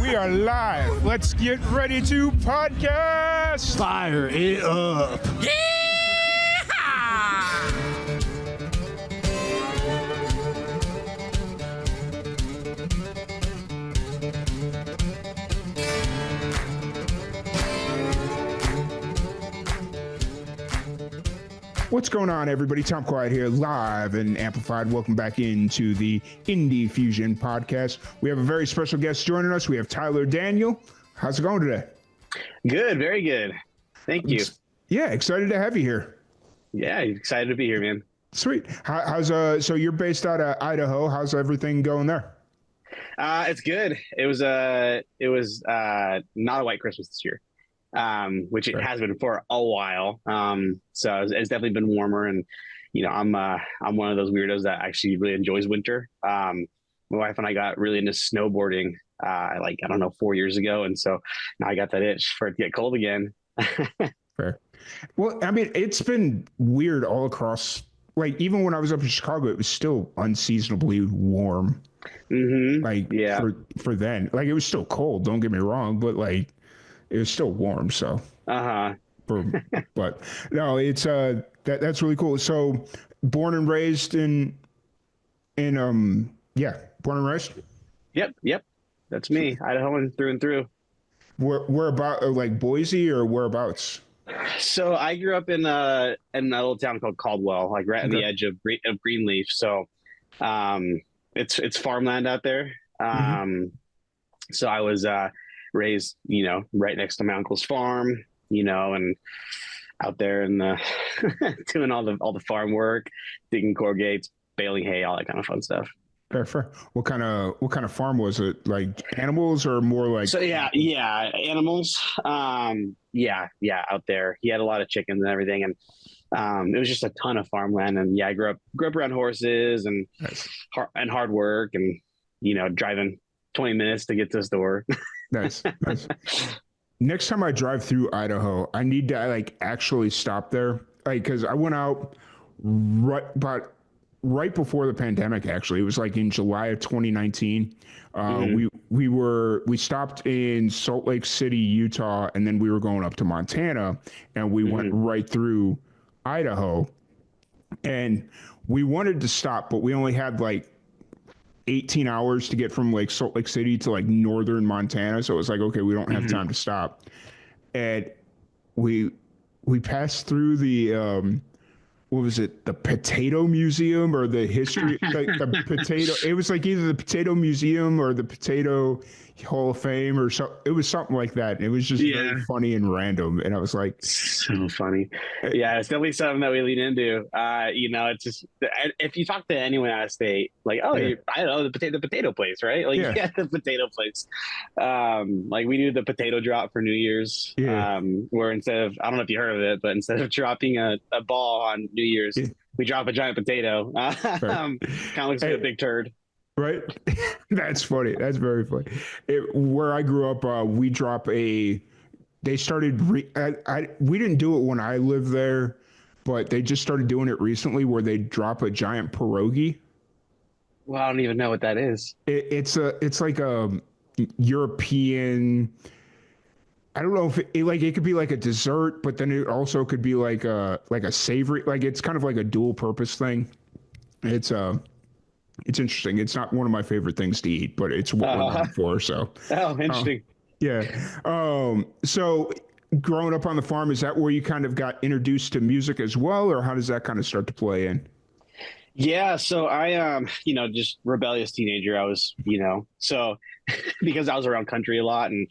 We are live. Let's get ready to podcast. Fire it up. What's going on, everybody? Tom Quiet here, live and amplified. Welcome back into the Indie Fusion podcast. We have a very special guest joining us. We have Tyler Daniel. How's it going today? Good, very good. Thank you. Yeah, excited to have you here. Yeah, excited to be here, man. Sweet. How's so you're based out of Idaho. How's everything going there? It's good. It was not a white Christmas this year, which it has been for a while. So it's definitely been warmer, and you know, I'm one of those weirdos that actually really enjoys winter. My wife and I got really into snowboarding, I don't know, 4 years ago, and so now I got that itch for it to get cold again. Fair. Well, I mean, it's been weird all across. Like, even when I was up in Chicago, it was still unseasonably warm. Mm-hmm. Like, yeah, for then, like, it was still cold. Don't get me wrong, but like, it was still warm. So, but no, it's that's really cool. So, born and raised born and raised. Yep, that's me, Idahoan through and through. Where about, like Boise or whereabouts? So I grew up in a little town called Caldwell, like right on the edge of Greenleaf. So, it's farmland out there. So I was raised, you know, right next to my uncle's farm, you know, and out there and doing all the farm work, digging corn gates, baling hay, all that kind of fun stuff. Fair. What kind of farm was it? Like animals or more like? So yeah, animals. Out there. He had a lot of chickens and everything, and it was just a ton of farmland. And yeah, I grew up around horses and nice. hard work, and you know, driving 20 minutes to get to the store. Nice. Next time I drive through Idaho, I need to like actually stop there, like, because I went out right before the pandemic. Actually, it was like in July of 2019. We stopped in Salt Lake City, Utah, and then we were going up to Montana, and we went right through Idaho. And we wanted to stop, but we only had like 18 hours to get from like Salt Lake City to like northern Montana. So it was like, okay, we don't have time to stop. And we passed through the what was it? The Potato Museum or the history, like the potato. It was like either the Potato Museum or the Potato Hall of Fame or so. It was something like that. It was just very funny and random. And I was like, so funny. Yeah, it's definitely something that we lean into. You know, it's just, if you talk to anyone out of state, like, oh, I don't know, the potato place, right? Like, yeah, the potato place. Like we do the potato drop for New Year's. Where instead of, I don't know if you heard of it, but instead of dropping a ball on New Year's, we drop a giant potato. Kind of looks like a big turd. Right. That's funny. That's very funny. Where I grew up, we drop they started, we didn't do it when I lived there, but they just started doing it recently where they drop a giant pierogi. Well, I don't even know what that is. It's like a European, I don't know if it could be like a dessert, but then it also could be like a savory, like it's kind of like a dual purpose thing. It's interesting. It's not one of my favorite things to eat, but it's what we're known for. So, interesting. So growing up on the farm, is that where you kind of got introduced to music as well, or how does that kind of start to play in? Yeah. So I, you know, just rebellious teenager. I was, you know, so because I was around country a lot, and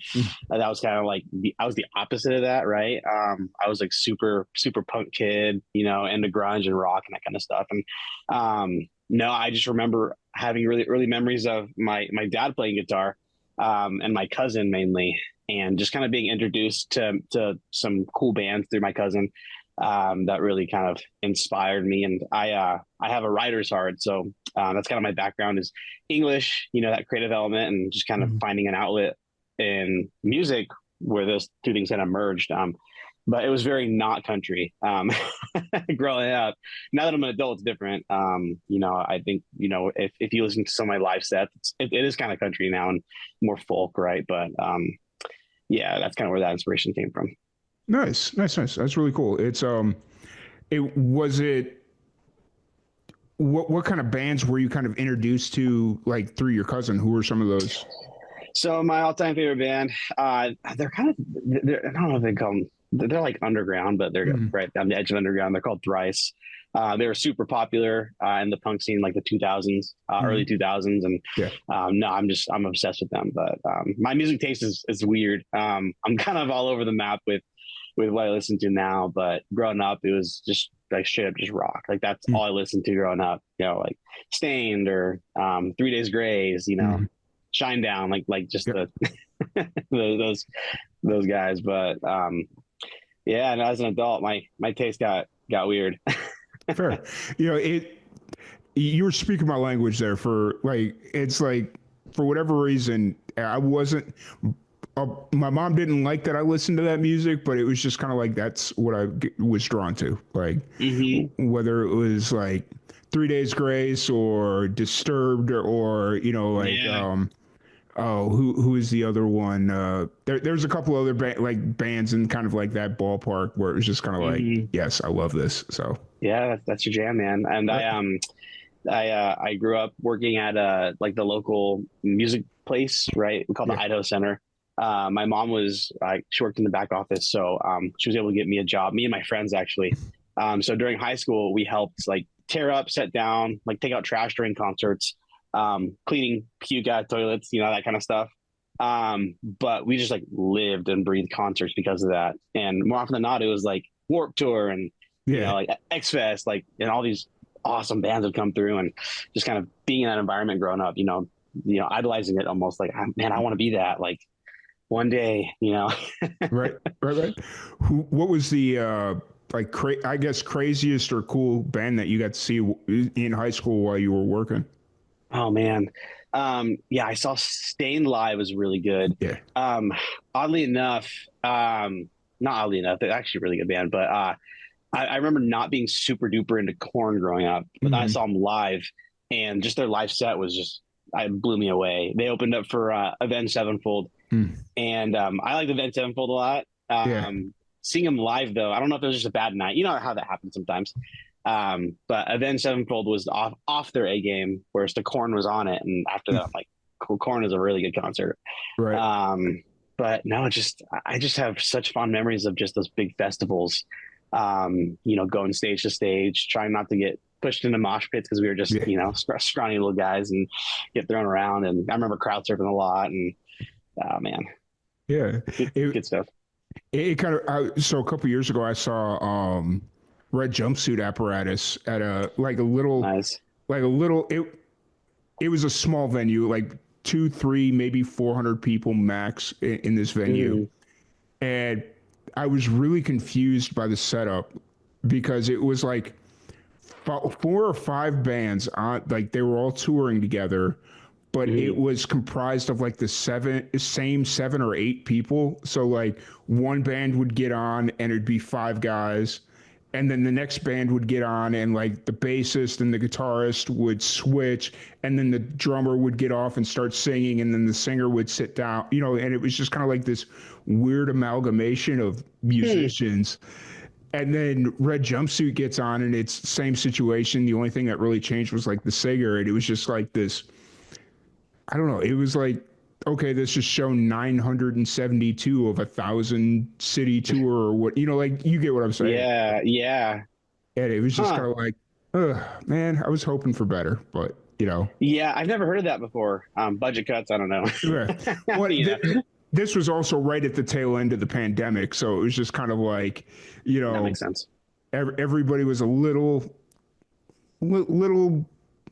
that was kind of like I was the opposite of that, right? I was like super punk kid, you know, into grunge and rock and that kind of stuff, and no, I just remember having really early memories of my dad playing guitar, and my cousin mainly, and just kind of being introduced to some cool bands through my cousin, that really kind of inspired me. And I have a writer's heart, so that's kind of my background is English, you know, that creative element, and just kind of finding an outlet in music where those two things kind of merged. but it was very not country. Growing up, now that I'm an adult, it's different. I think, if you listen to some of my live sets, it is kind of country now and more folk, right? But yeah, that's kind of where that inspiration came from. Nice, nice, nice. That's really cool. It was it. What kind of bands were you kind of introduced to, like through your cousin? Who were some of those? So my all-time favorite band, they're kind of, I don't know if they call them, they're like underground, but they're Mhm. right on the edge of underground. They're called Thrice. They were super popular in the punk scene, like the 2000s, early Mhm. 2000s. And Yeah, no, I'm obsessed with them. But my music taste is weird. I'm kind of all over the map with what I listen to now. But growing up, it was just like straight up just rock. Like that's all I listened to growing up. Like Stained or 3 Days Grays. mm-hmm. Shine Down, like just Yep. those those guys. But yeah, and as an adult, my taste got weird. Fair. It. You were speaking my language there. For like, it's like for whatever reason, I wasn't. My mom didn't like that I listened to that music, but it was just kind of like that's what was drawn to. Like Hmm. whether it was like 3 Days Grace or Disturbed or like Yeah. oh, who is the other one? There's a couple other like bands in kind of like that ballpark where it was just kind of like, Hmm. yes, I love this. So Yeah, that's your jam, man. And right. I grew up working at like the local music place, right? We call the Yeah. Idaho Center. My mom she worked in the back office, so she was able to get me a job. Me and my friends actually. So during high school, we helped like tear up, set down, like take out trash during concerts, cleaning puke out toilets, that kind of stuff. But we just like lived and breathed concerts because of that. And more often than not, it was like Warp Tour and Yeah. like X Fest, like and all these awesome bands have come through, and just kind of being in that environment growing up, idolizing it almost like, man, I want to be that like one day. Right. Right. Right. What was the like I guess craziest or cool band that you got to see in high school while you were working? Oh man. Yeah, I saw Stained live was really good. Yeah. Um, oddly enough, not oddly enough, they're actually a really good band, but I remember not being super duper into Corn growing up, but then I Hmm. saw them live, and just their live set was just, I blew me away. They opened up for Avenged Sevenfold, Mm. and I like Avenged Sevenfold a lot. Yeah. Seeing them live though, I don't know if it was just a bad night. You know how that happens sometimes. But Avenged Sevenfold was off their A game, whereas the Corn was on it, and after that, I'm like, cool, Corn is a really good concert. Right. But no, I just have such fond memories of just those big festivals. Going stage to stage, trying not to get pushed into mosh pits because we were just Yeah. scrawny little guys and get thrown around. And I remember crowd surfing a lot. And oh man, Yeah. good It stuff. it kind of so a couple years ago I saw red jumpsuit apparatus at Nice. like a little it was a small venue, like two, three, maybe 400 people max in this venue. Mm-hmm. And I was really confused by the setup because it was like four or five bands on, like they were all touring together, but it Mm-hmm. was comprised of like the same 7 or 8 people. So like one band would get on and it'd be 5 guys, and then the next band would get on and like the bassist and the guitarist would switch, and then the drummer would get off and start singing, and then the singer would sit down, and it was just kind of like this weird amalgamation of Hmm. musicians. And then red jumpsuit gets on and it's same situation. The only thing that really changed was like the singer, and it was just like this, I don't know. It was like, okay, this is show 972 of 1,000 city tour or what, like you get what I'm saying. Yeah. Yeah. And it was just Huh. kind of like, man, I was hoping for better, but Yeah. I've never heard of that before. Budget cuts. I don't know. yeah. What you know, this was also right at the tail end of the pandemic, so it was just kind of like, you that know, makes sense. everybody was a little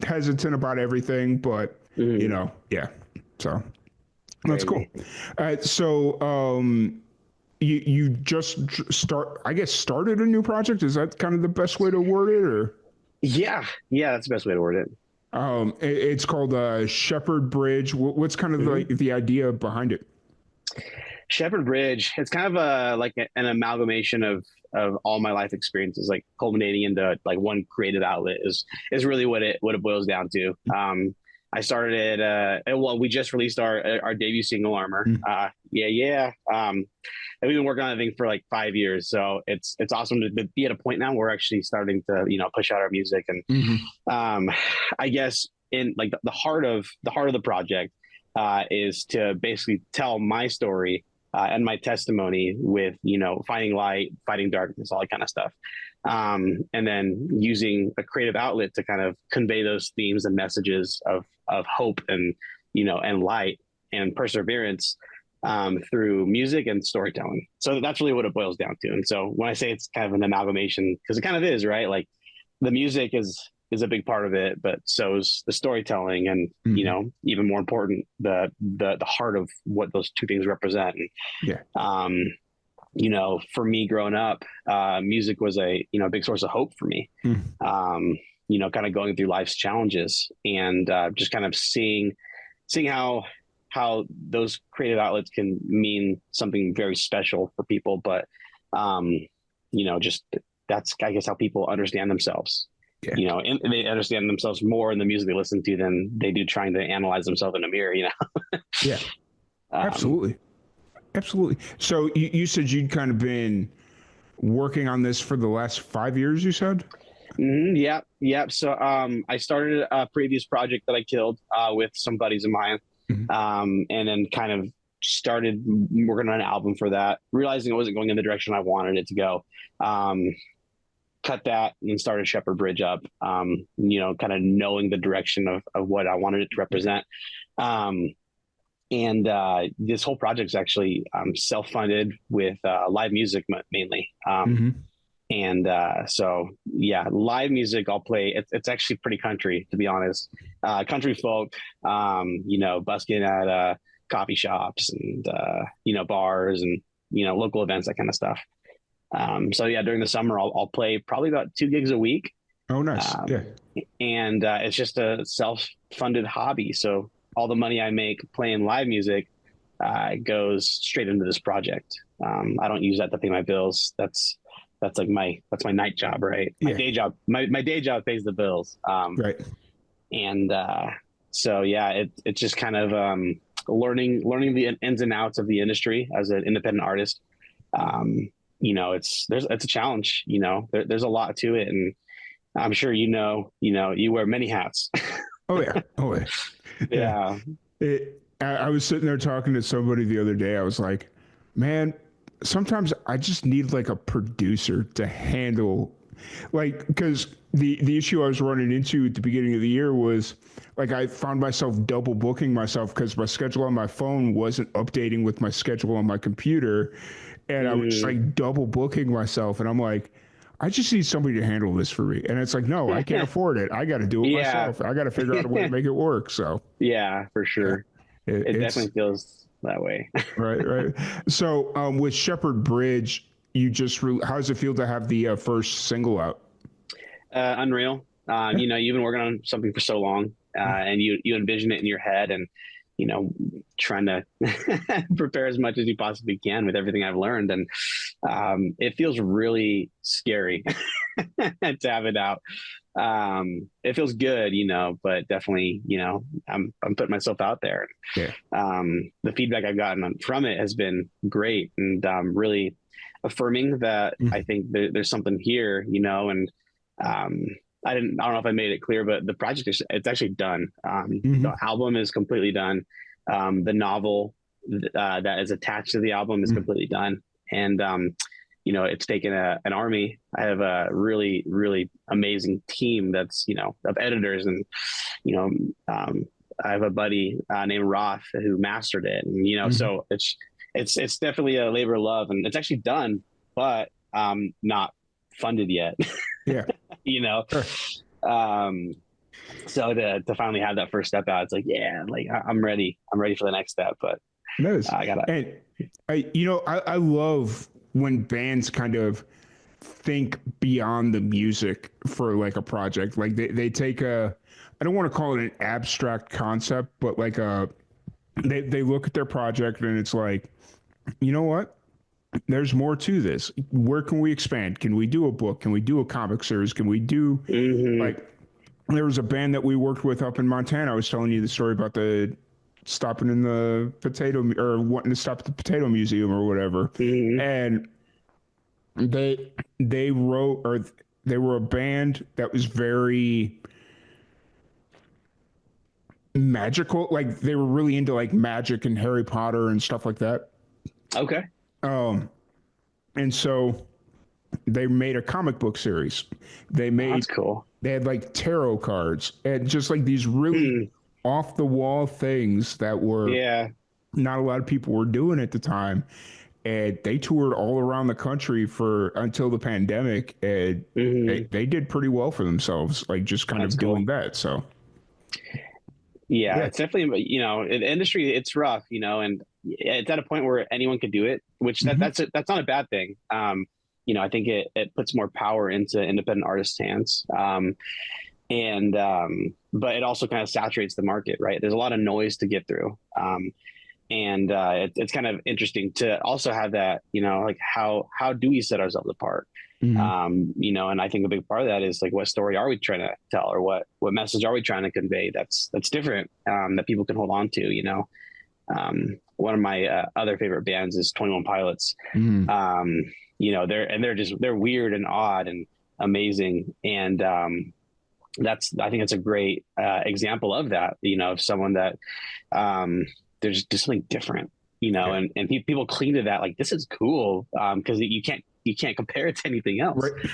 hesitant about everything, but Mm, yeah. So that's cool. crazy. So you just I guess started a new project. Is that kind of the best way to word it, or Yeah. Yeah. That's the best way to word it. it's called Shepherd Bridge. What's kind of Mhm. the idea behind it? Shepherd Bridge, it's kind of an amalgamation of all my life experiences, like culminating into like one creative outlet is really what it boils down to. I started well, we just released our debut single, Armor. Yeah. And we've been working on that thing for like 5 years. So it's awesome to be at a point now where we're actually starting to, push out our music. And I guess in like the heart of the project is to basically tell my story and my testimony with, finding light, fighting darkness, all that kind of stuff. And then using a creative outlet to kind of convey those themes and messages of hope and, and light and perseverance through music and storytelling. So that's really what it boils down to. And so when I say it's kind of an amalgamation, because it kind of is, right? Like the music is a big part of it, but so is the storytelling and, even more important, the heart of what those two things represent. And, for me growing up, music was a big source of hope for me. Kind of going through life's challenges and just kind of seeing how those creative outlets can mean something very special for people. But, just that's, I guess, how people understand themselves. And they understand themselves more in the music they listen to than they do trying to analyze themselves in a mirror, Yeah, absolutely. Absolutely. So you said you'd kind of been working on this for the last 5 years, you said? Yep. So I started a previous project that I killed with some buddies of mine, and then kind of started working on an album for that, realizing it wasn't going in the direction I wanted it to go. Cut that and started Shepherd Bridge up, kind of knowing the direction of what I wanted it to represent. And this whole project is actually self-funded with live music mainly. And so, yeah, live music I'll play. It's actually pretty country, to be honest. Country folk, busking at coffee shops and, bars and, local events, that kind of stuff. So, yeah, during the summer, I'll play probably about 2 gigs a week. Oh, nice. Yeah. And it's just a self-funded hobby. So all the money I make playing live music goes straight into this project. I don't use that to pay my bills. That's like my night job, right? My day job, my day job pays the bills. Right. And so, yeah, it's just kind of learning the ins and outs of the industry as an independent artist. It's a challenge, there's a lot to it. And I'm sure, you wear many hats. Oh yeah. I was sitting there talking to somebody the other day. I was like, man, sometimes I just need like a producer to handle, like, because the issue I was running into at the beginning of the year was like I found myself double booking myself because my schedule on my phone wasn't updating with my schedule on my computer. And I was like double booking myself. And I'm like, I just need somebody to handle this for me. And it's like, no, I can't afford it. I got to do it myself. I got to figure out a way to make it work. So yeah, for sure. It definitely feels that way. Right. So with Shepherd Bridge, how does it feel to have the first single out? Unreal. You've been working on something for so long and you envision it in your head and, trying to prepare as much as you possibly can with everything I've learned. And it feels really scary to have it out. It feels good, but definitely, I'm putting myself out there. Yeah. The feedback I've gotten from it has been great and really affirming that I think there's something here, and I don't know if I made it clear, but the project it's actually done. The album is completely done. The novel that is attached to the album is completely done. And, it's taken an army. I have a really, really amazing team that's, of editors and, I have a buddy named Roth who mastered it. And, so it's definitely a labor of love and it's actually done, but not funded yet. Yeah. So to finally have that first step out, it's like, yeah, like I'm ready for the next step, but nice. I gotta, and I love when bands kind of think beyond the music for like a project. Like they take I don't want to call it an abstract concept, but like they look at their project and it's like, you know what? There's more to this. Where can we expand? Can we do a book? Can we do a comic series? Can we do Hmm. like there was a band that we worked with up in Montana. I was telling you the story about the stopping in the or wanting to stop at the potato museum or whatever. Hmm. And they wrote or they were a band that was very magical. Like they were really into like magic and Harry Potter and stuff like that. Okay. Um, and so they made a comic book series. They Oh, made that's cool. they had like tarot cards and just like these really Hmm. off the wall things that were Yeah, not a lot of people were doing at the time. And they toured all around the country for until the pandemic, and hmm, they did pretty well for themselves, like just kind that's of doing cool. that. So Yeah, yeah. it's definitely, the industry, it's rough, and it's at a point where anyone could do it, which Hmm. that's not a bad thing. I think it puts more power into independent artists' hands. And but it also kind of saturates the market, right? There's a lot of noise to get through. And it's kind of interesting to also have that, like how do we set ourselves apart? Hmm. And I think a big part of that is like, what story are we trying to tell, or what message are we trying to convey that's different, that people can hold on to. One of my other favorite bands is 21 Pilots. Hmm. um, they're weird and odd and amazing, and I think it's a great example of that, of someone that, um, there's just something different, Yeah. and people cling to that, like, this is cool, because you can't compare it to anything else. Right.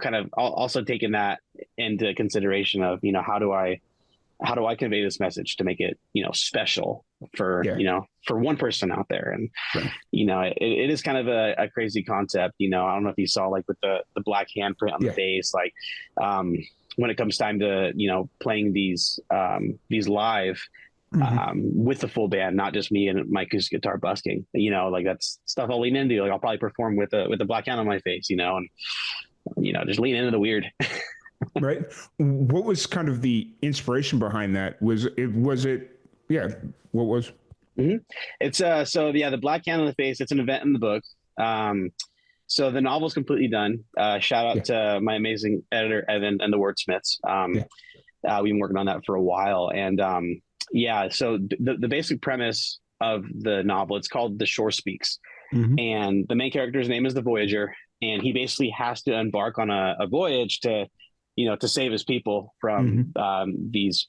Kind of also taking that into consideration of, how do I convey this message to make it, special for, Yeah. for one person out there. And Right. it is kind of a crazy concept. I don't know if you saw, like, with the black handprint on the Yeah. face, like, um, when it comes time to, playing these live, Hmm. with the full band, not just me and my acoustic guitar busking. Like, that's stuff I'll lean into. Like, I'll probably perform with a black hand on my face, and just lean into the weird. Right. What was kind of the inspiration behind that? Was it yeah, what was Mm-hmm. It's so yeah, the black hand on the face. It's an event in the book. Um, so the novel's completely done. Shout out yeah. to my amazing editor Evan and the wordsmiths. Yeah. We've been working on that for a while, and yeah. So the basic premise of the novel, it's called The Shore Speaks, Hmm. and the main character's name is the Voyager, and he basically has to embark on a voyage to save his people from Hmm. these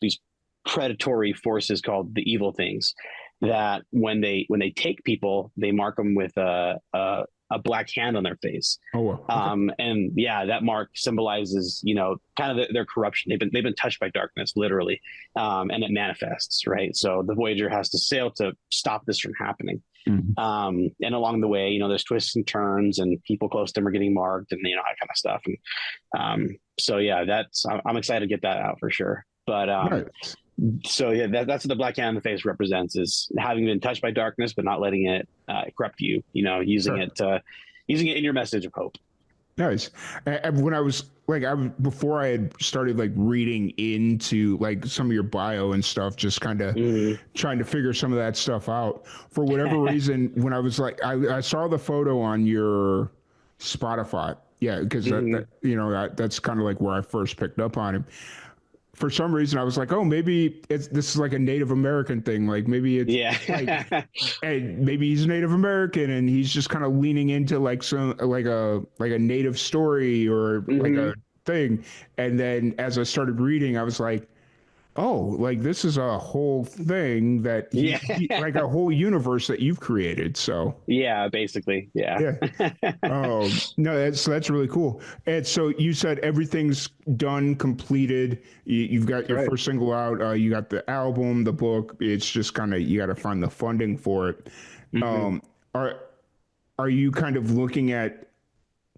predatory forces called the evil things, that when they take people, they mark them with a black hand on their face. Oh well. Okay. And yeah, that mark symbolizes, kind of their corruption. They've been touched by darkness, literally, and it manifests, right? So the Voyager has to sail to stop this from happening. Hmm. And along the way, there's twists and turns, and people close to them are getting marked, and that kind of stuff. And so yeah, I'm excited to get that out for sure. But Nice. so yeah, that's what the black hand on the face represents: is having been touched by darkness, but not letting it corrupt you. Sure. Using it in your message of hope. Nice. When I was like, before I had started like reading into like some of your bio and stuff, just kind of Mm-hmm. trying to figure some of that stuff out. For whatever reason, when I was like, I saw the photo on your Spotify. Yeah, because Mm-hmm. that's kind of like where I first picked up on him. For some reason, I was like, oh, maybe this is like a Native American thing. Like maybe it's like Yeah. and maybe he's Native American and he's just kind of leaning into like some like a native story or like Mm-hmm. a thing. And then as I started reading, I was like, oh, like this is a whole thing that Yeah. he like a whole universe that you've created. So Yeah, basically. Yeah. yeah. Oh no, that's really cool. And so you said everything's done, completed. You've got That's your right. first single out. You got the album, the book. It's just kind of you got to find the funding for it. Mm-hmm. Um, are are you kind of looking at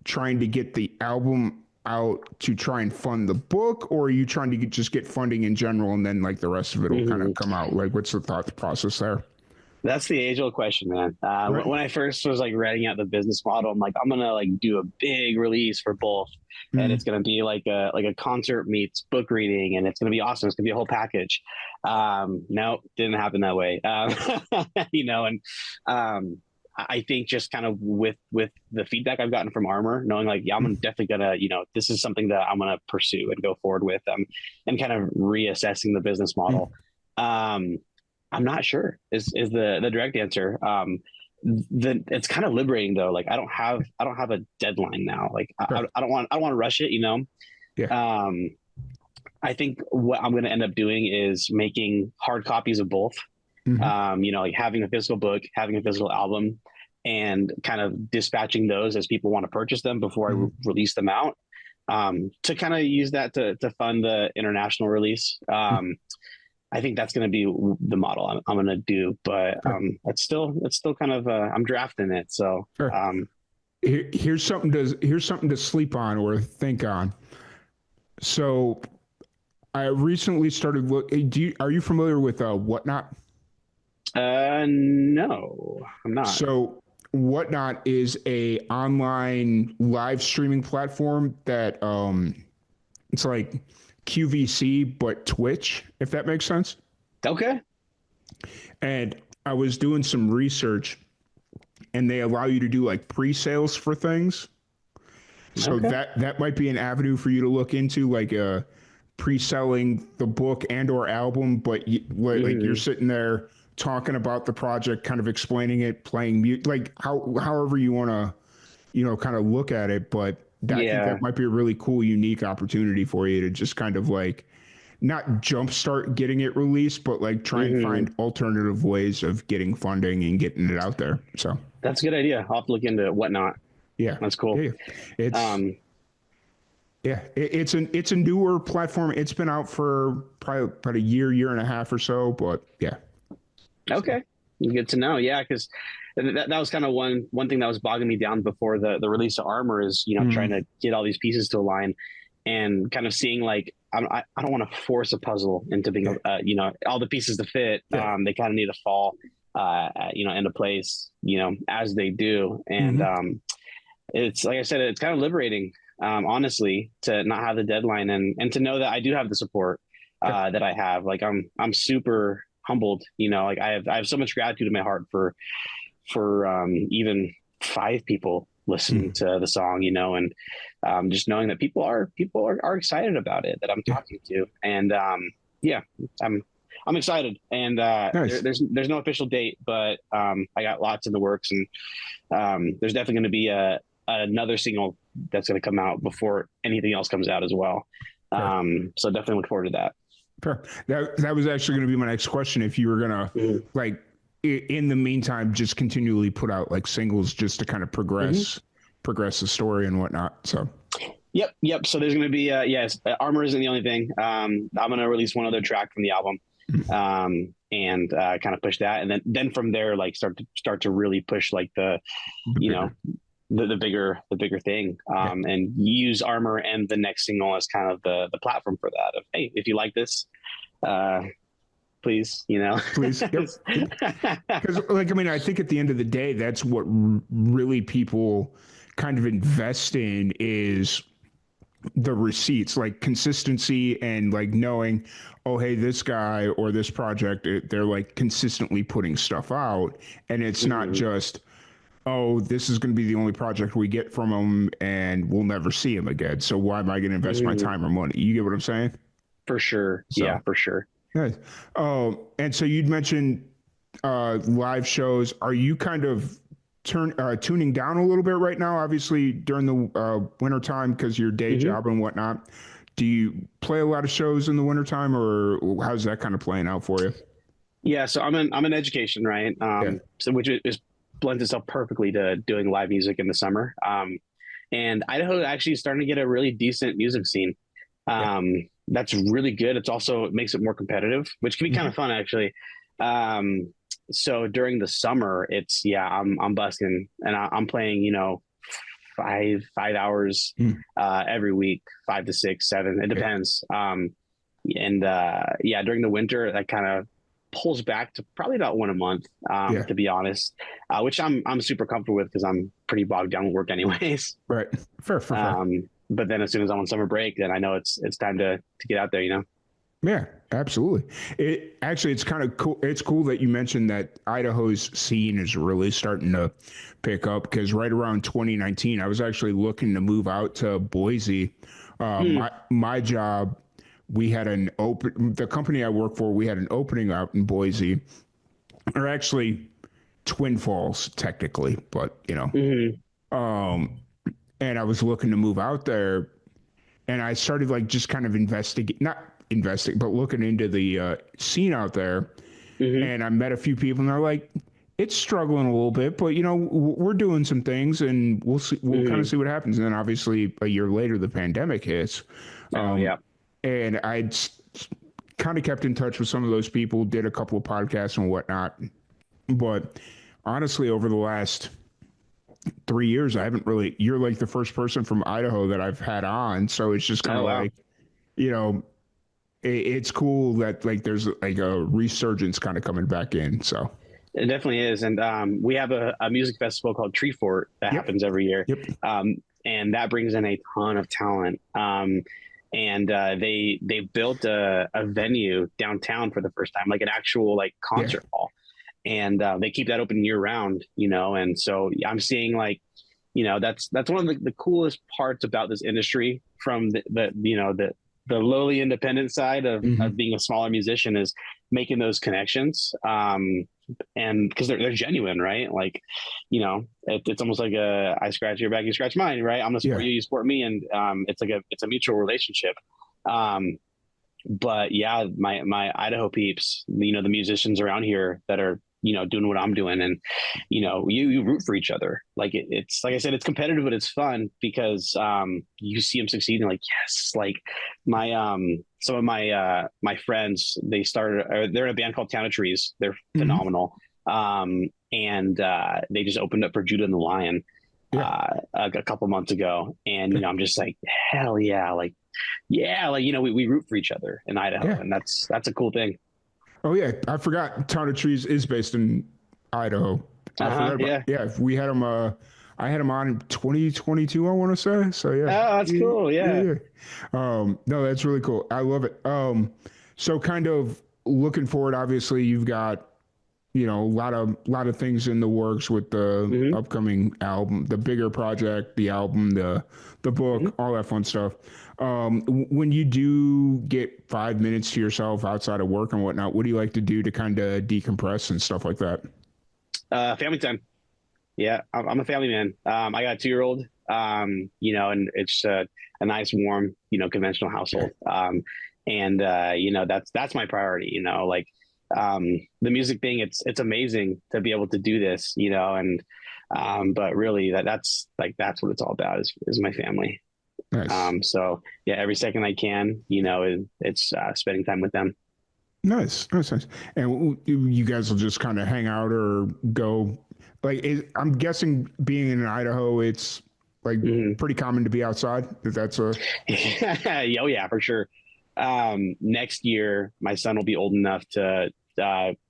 trying to get the album out to try and fund the book, or are you trying to just get funding in general and then like the rest of it will kind Mm-hmm. of come out? Like, what's the thought process there? That's the age old question, man. Right. When I first was like writing out the business model, I'm like, I'm gonna like do a big release for both, and it's Mm, gonna be like a concert meets book reading, and it's gonna be awesome. It's gonna be a whole package. No, didn't happen that way. And I think just kind of with the feedback I've gotten from Armor, knowing like, yeah, I'm definitely gonna, this is something that I'm gonna pursue and go forward with, and kind of reassessing the business model. mm. Um, I'm not sure is the direct answer. It's kind of liberating though. Like I don't have a deadline now. Like Sure. I don't want to rush it. Yeah. Um, I think what I'm going to end up doing is making hard copies of both. Hmm. Like having a physical book, having a physical album, and kind of dispatching those as people want to purchase them before I Hmm. release them out. To kind of use that to fund the international release. I think that's going to be the model I'm going to do, but Sure. it's still kind of I'm drafting it. So Sure. Here's something to sleep on or think on. So I recently started look. Are you familiar with Whatnot? no, I'm not. So Whatnot is a online live streaming platform that it's like QVC but Twitch, if that makes sense. Okay, And I was doing some research, and they allow you to do like pre-sales for things. So okay. that might be an avenue for you to look into, like pre-selling the book and or album, but like you're Mm, sitting there talking about the project, kind of explaining it, playing mute, like however you want to, kind of look at it. But I think yeah. that might be a really cool, unique opportunity for you to just kind of like not jumpstart getting it released, but like try and Hmm. find alternative ways of getting funding and getting it out there. So That's a good idea. I'll have to look into whatnot. yeah, That's cool. yeah, it's Um, it's a newer platform. It's been out for probably about a year and a half or so. But yeah, so, okay, good to know. Yeah, because that was kind of one thing that was bogging me down before the release of Armor is trying mm, to get all these pieces to align and kind of seeing like I don't want to force a puzzle into being yeah, all the pieces to fit. yeah, They kind of need to fall into place as they do, and hmm, it's like I said, it's kind of liberating, honestly, to not have the deadline and to know that I do have the support yeah, that I have. Like I'm super humbled, like I have so much gratitude in my heart for even five people listening mm, to the song, and just knowing that people are excited about it that I'm yeah, talking to, and yeah, I'm I'm excited, and nice. there's no official date, but I got lots in the works, and there's definitely going to be another single that's going to come out before anything else comes out as well. Fair, So definitely look forward to that. fair. That was actually going to be my next question. If you were gonna Mm-hmm. like in the meantime, just continually put out like singles just to kind of Mm-hmm. progress the story and whatnot. So Yep. So there's going to be yes, Armor isn't the only thing. I'm going to release one other track from the album, mm, and kind of push that, and then from there, like start to really push like the the you know bigger. the bigger thing, Yeah, and use Armor and the next single as kind of the platform for that. Of hey, if you like this, uh, please, please. Yep. Because, like, I mean, I think at the end of the day, that's what really people kind of invest in is the receipts, like consistency and like knowing, oh, hey, this guy or this project, they're like consistently putting stuff out. And it's not Mhm. just, oh, this is going to be the only project we get from them and we'll never see him again. So why am I going to invest my Mhm. time or money? You get what I'm saying? For sure. So, Yeah, for sure. nice. Oh, and so you'd mentioned live shows. Are you kind of tuning down a little bit right now? Obviously, during the winter time because your day Hmm. job and whatnot. Do you play a lot of shows in the wintertime, or how's that kind of playing out for you? Yeah, so I'm in education, right? Yeah. So which is blends itself perfectly to doing live music in the summer. And Idaho actually is starting to get a really decent music scene. Yeah. That's really good. It makes it more competitive, which can be kind Hmm. of fun actually. Um, so during the summer, it's yeah, I'm busking and I'm playing, 5 hours Mm. every week, 5 to 6, 7. It Yeah. depends. And yeah, during the winter, that kind of pulls back to probably about one a month, to be honest, which I'm super comfortable with because I'm pretty bogged down with work anyways. Right. Fair. But then as soon as I'm on summer break, then I know it's time to get out there, you know? Yeah, absolutely. It's kind of cool. It's cool that you mentioned that Idaho's scene is really starting to pick up, because right around 2019, I was actually looking to move out to Boise. My job, we had the company I work for, we had an opening out in Boise, or actually Twin Falls technically, but and I was looking to move out there, and I started like just kind of but looking into the scene out there, and I met a few people, and they're like, it's struggling a little bit, but we're doing some things, and we'll see. We'll kind of see what happens. And then obviously a year later, the pandemic hits. And I kind of kept in touch with some of those people, did a couple of podcasts and whatnot. But honestly, over the last 3 years, I haven't really. You're like the first person from Idaho that I've had on, so it's just kind of like, it's cool that like there's like a resurgence kind of coming back in. So it definitely is, and we have a music festival called Tree Fort that happens every year, and that brings in a ton of talent. And they built a venue downtown for the first time, like an actual like concert hall, and they keep that open year round, And so I'm seeing like, that's one of the coolest parts about this industry, from the lowly independent side of being a smaller musician, is making those connections. And because they're genuine, right? Like, it's almost like I scratch your back, you scratch mine, right? I'm gonna support you, you support me, and it's a mutual relationship. But yeah, my Idaho peeps, the musicians around here that are doing what I'm doing, and you root for each other. Like it's like I said, it's competitive, but it's fun because you see them succeed, and like, yes, like my some of my friends, they're in a band called Town of Trees. They're phenomenal. And they just opened up for Judah and the Lion a couple months ago, and I'm just like, hell yeah, like we root for each other in Idaho, and that's a cool thing. Oh yeah, I forgot. Town of Trees is based in Idaho. I forgot about, we had him. I had him on in 2022, I want to say. So yeah. Oh, that's cool. Yeah. No, that's really cool. I love it. So kind of looking forward. Obviously, you've got a lot of things in the works with the upcoming album, the bigger project, the album, the book, all that fun stuff. When you do get 5 minutes to yourself outside of work and whatnot, what do you like to do to kind of decompress and stuff like that? Family time. Yeah, I'm a family man. I got a 2-year-old, and it's a nice, warm, conventional household. And that's my priority, like, the music thing, it's amazing to be able to do this, and, but really that's what it's all about is my family. Nice. So yeah, every second I can, it's spending time with them. Nice. And you guys will just kind of hang out or go, like, I'm guessing being in Idaho, it's like pretty common to be outside. If that's a oh yeah, for sure. Next year, my son will be old enough to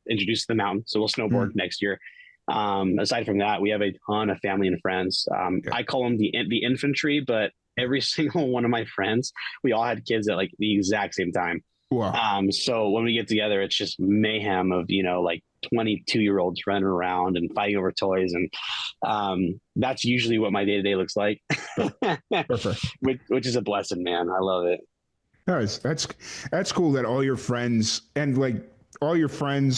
introduce to the mountain, so we'll snowboard next year. Aside from that, we have a ton of family and friends. I call them the infantry, but every single one of my friends, we all had kids at like the exact same time. Wow. So when we get together, it's just mayhem of, like 22-year-olds running around and fighting over toys. And that's usually what my day-to-day looks like. Perfect. which is a blessing, man. I love it. Nice. That's cool that all your friends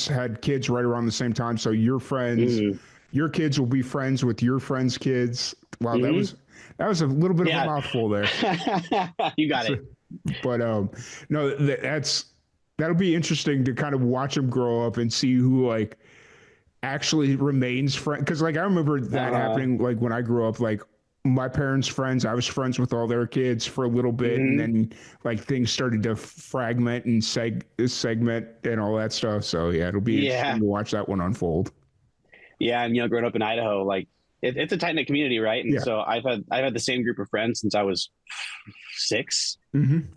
had kids right around the same time. So your friends, your kids will be friends with your friends' kids. Wow. That was a little bit of a mouthful there. You got it. But no, that'll be interesting to kind of watch them grow up and see who like actually remains friends. Because like I remember that happening. Like when I grew up, like my parents' friends, I was friends with all their kids for a little bit, and then like things started to fragment and segment and all that stuff. So yeah, it'll be interesting to watch that one unfold. Yeah, and growing up in Idaho, like it's a tight knit community, right? And so I've had the same group of friends since I was 6. And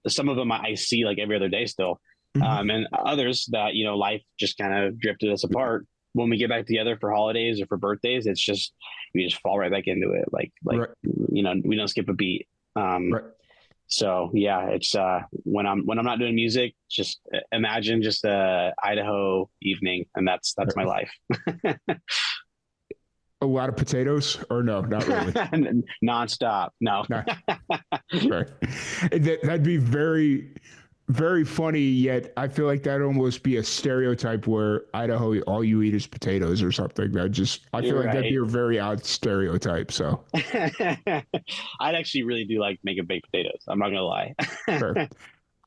some of them I see like every other day still. And others that, life just kind of drifted us apart. When we get back together for holidays or for birthdays, it's just, we just fall right back into it. Like, Right. We don't skip a beat. Right. So yeah, it's when I'm not doing music, just imagine just a Idaho evening, and that's my life. A lot of potatoes, or no, not really. Nonstop. No. Right. That'd be very, very funny. Yet I feel like that'd almost be a stereotype where Idaho, all you eat is potatoes or something. I feel like that'd be a very odd stereotype. So I'd actually really do like making baked potatoes. I'm not gonna lie. sure.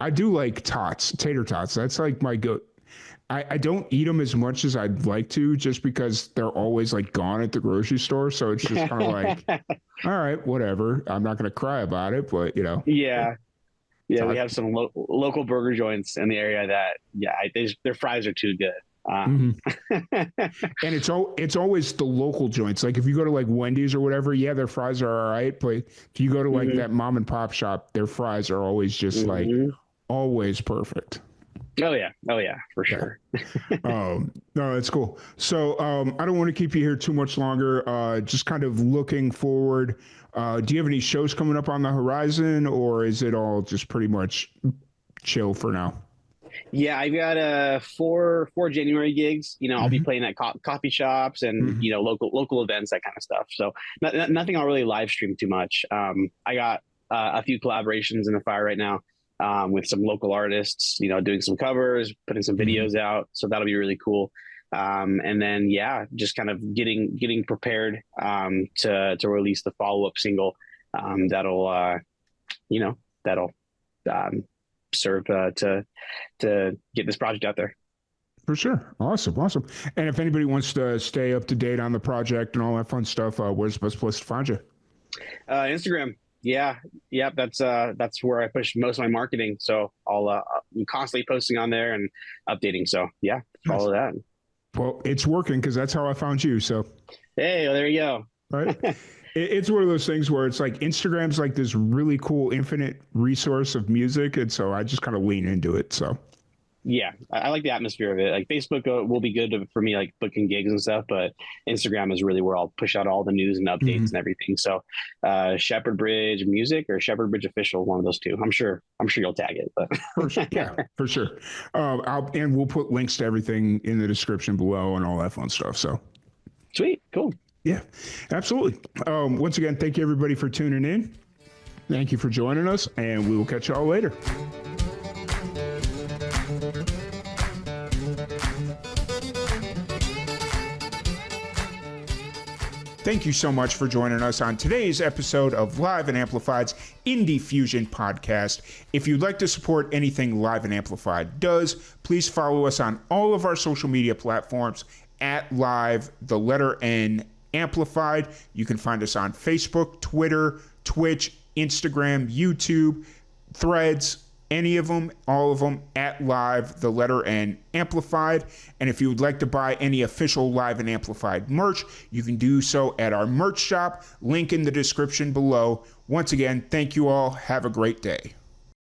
I do like tater tots. That's like my go. I don't eat them as much as I'd like to, just because they're always like gone at the grocery store. So it's just kind of like, all right, whatever. I'm not going to cry about it, but Yeah. Yeah. We have some local burger joints in the area that, their fries are too good. And it's always the local joints. Like if you go to like Wendy's or whatever, yeah, their fries are all right. But if you go to like that mom and pop shop, their fries are always just like always perfect. Oh yeah, for sure. No, that's cool. So I don't want to keep you here too much longer. Just kind of looking forward. Do you have any shows coming up on the horizon, or is it all just pretty much chill for now? Yeah, I've got four January gigs. I'll be playing at coffee shops and local events, that kind of stuff. So nothing I'll really live stream too much. I got a few collaborations in the fire right now. With some local artists, doing some covers, putting some videos out. So that'll be really cool. And then, just kind of getting prepared to release the follow-up single that'll serve to get this project out there. For sure. Awesome. And if anybody wants to stay up to date on the project and all that fun stuff, where's the best place to find you? Instagram. Yeah. That's where I push most of my marketing. So I'm constantly posting on there and updating. So yeah, follow that. Well, it's working because that's how I found you. So, hey, well, there you go. Right. It's one of those things where it's like Instagram's like this really cool infinite resource of music. And so I just kind of lean into it. So. Yeah, I like the atmosphere of it. Like Facebook will be good for me, like booking gigs and stuff, but Instagram is really where I'll push out all the news and updates and everything. So, Shepherd Bridge Music or Shepherd Bridge Official, one of those two. I'm sure you'll tag it. But for sure, yeah, for sure. And we'll put links to everything in the description below and all that fun stuff. So, sweet, cool. Yeah, absolutely. Once again, thank you everybody for tuning in. Thank you for joining us, and we will catch you all later. Thank you so much for joining us on today's episode of Live and Amplified's Indie Fusion podcast. If you'd like to support anything Live and Amplified does, please follow us on all of our social media platforms at Live, the letter N, Amplified. You can find us on Facebook, Twitter, Twitch, Instagram, YouTube, Threads, any of them, all of them, at Live, the letter N, Amplified. And if you would like to buy any official Live and Amplified merch, you can do so at our merch shop, link in the description below. Once again, thank you all. Have a great day.